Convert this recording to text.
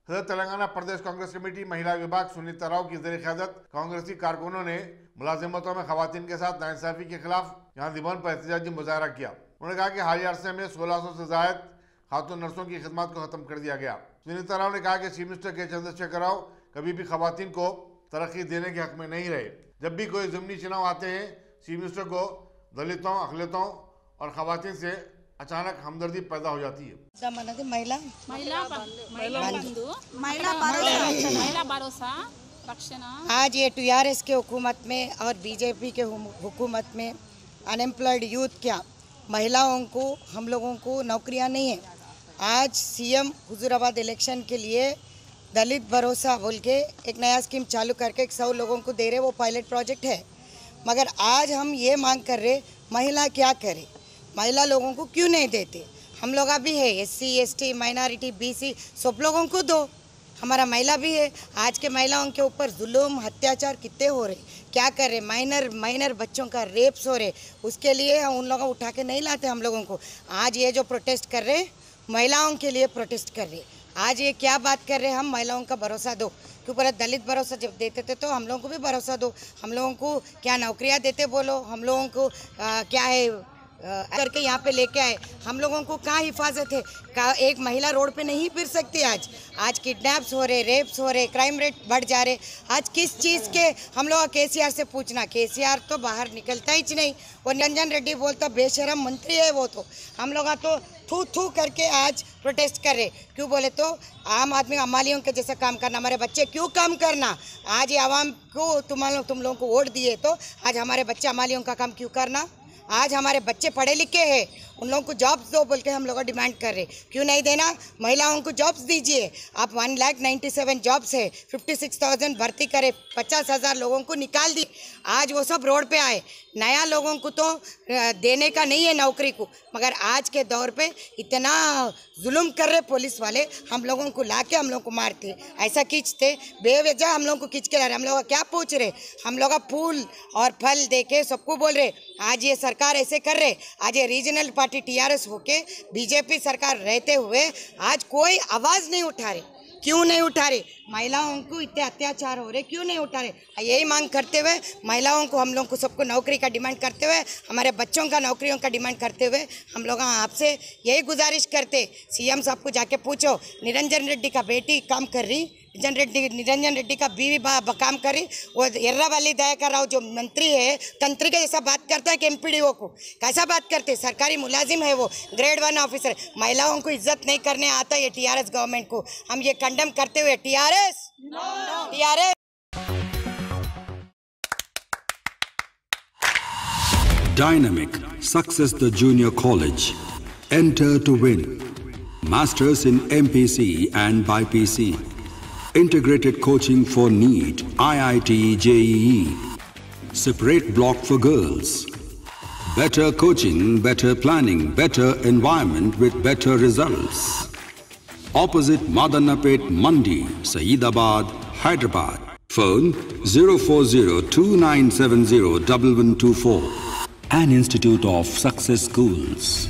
सदर तेलंगाना प्रदेश कांग्रेस कमेटी महिला विभाग सुनीता राव की ज़ेर क़यादत कांग्रेसी कारकुनों ने मुलाजिमतों में खवातीन के साथ नाइंसाफी के खिलाफ यहाँ दिवान पर एहतजाजी मुजाहरा किया। उन्होंने कहा कि हालिया अरसे में 1600 से जायद खातून नर्सों की खिदमत को खत्म कर दिया गया। सुनीता राव ने कहा कि चीफ मिनिस्टर के चंद्रशेखर राव कभी भी खवातीन को तरक्की देने के हक में नहीं रहे। जब भी कोई ज़मीनी चुनाव आते हैं, चीफ मिनिस्टर को दलितों, अक़लियतों और खवातीन से अचानक हमदर्दी पैदा हो जाती है। आज ये टीआरएस के हुकूमत में और बीजेपी के हुकूमत में अनएम्प्लॉयड यूथ क्या महिलाओं को हम लोगों को नौकरियां नहीं है। आज सीएम हुजूराबाद इलेक्शन के लिए दलित भरोसा बोल के एक नया स्कीम चालू करके 100 लोगों को दे रहे, वो पायलट प्रोजेक्ट है। मगर आज हम ये मांग कर रहे महिला क्या करे, महिला लोगों को क्यों नहीं देते। हम लोग भी है SC ST माइनॉरिटी BC सब लोगों को दो, हमारा महिला भी है। आज के महिलाओं के ऊपर जुल्म अत्याचार कितने हो रहे, क्या कर रहे, माइनर बच्चों का रेप्स हो रहे, उसके लिए उन लोगों उठा के नहीं लाते हम लोगों को। आज ये जो प्रोटेस्ट कर रहे महिलाओं के लिए प्रोटेस्ट कर रहे, आज ये क्या बात कर रहे हम महिलाओं का भरोसा दो, क्योंकि दलित भरोसा जब देते थे तो हम लोगों को भी भरोसा दो। हम लोगों को क्या नौकरियां देते बोलो, हम लोगों को क्या है करके यहाँ पे लेके आए। हम लोगों को कहाँ हिफाजत है, एक महिला रोड पे नहीं फिर सकती। आज किडनैप्स हो रहे, रेप्स हो रहे, क्राइम रेट बढ़ जा रहे। आज किस चीज़ के हम लोग KCR से पूछना, KCR तो बाहर निकलता ही नहीं। वो निरंजन रेड्डी बोलता बेशरम मंत्री है वो, तो हम लोग तो थू थू करके आज प्रोटेस्ट कर रहे। क्यों बोले तो आम आदमी अमालियों के जैसा काम करना, हमारे बच्चे क्यों काम करना। आज ये आवाम को तुम लोगों को वोट दिए तो आज हमारे बच्चे अमालियों का काम क्यों करना। आज हमारे बच्चे पढ़े लिखे हैं, उन लोगों को जॉब्स दो बोल के हम लोग डिमांड कर रहे। क्यों नहीं देना, महिलाओं को जॉब्स दीजिए। आप 1,97,000 जॉब्स है, 56,000 भर्ती करे, 50,000 लोगों को निकाल दी। आज वो सब रोड पे आए। नया लोगों को तो देने का नहीं है नौकरी को, मगर आज के दौर पे इतना जुल्म कर रहे पुलिस वाले, हम लोगों को लाके हम लोगों को मारते, ऐसा खींचते बेवजह हम लोगों को खींच के ला रहे। हम लोग क्या पूछ रहे, हम लोग फूल और फल दे के सबको बोल रहे। आज ये सरकार ऐसे कर रहे, आज ये रीजनल पार्टी TRS होके बीजेपी सरकार रहते हुए आज कोई आवाज़ नहीं उठा रहे। क्यों नहीं उठा रहे, महिलाओं को इतने अत्याचार हो रहे, क्यों नहीं उठा रहे। यही मांग करते हुए महिलाओं को, हम लोग को सबको नौकरी का डिमांड करते हुए, हमारे बच्चों का नौकरियों का डिमांड करते हुए हम लोग आपसे यही गुजारिश करते, CM साहब को जाके पूछो, निरंजन रेड्डी का बेटी काम कर रही, निरंजन रेड्डी का बीवी काम कर रही, वो एर्रावल्ली दयाकर राव जो मंत्री है तंत्री के जैसा बात करता है कि MPDO को कैसा बात करते, सरकारी मुलाजिम है वो, ग्रेड 1 ऑफिसर। महिलाओं को इज्जत नहीं करने आता ये TRS गवर्नमेंट को हम ये कंडेम करते हुए TRS Dynamic Success the Junior College. Enter to win. Masters in MPC and BPC. Integrated coaching for NEET, IIT, JEE. Separate block for girls. Better coaching, better planning, better environment with better results. Opposite Madanapet Mandi, Saeedabad, Hyderabad. Phone 04029701124. An institute of success schools.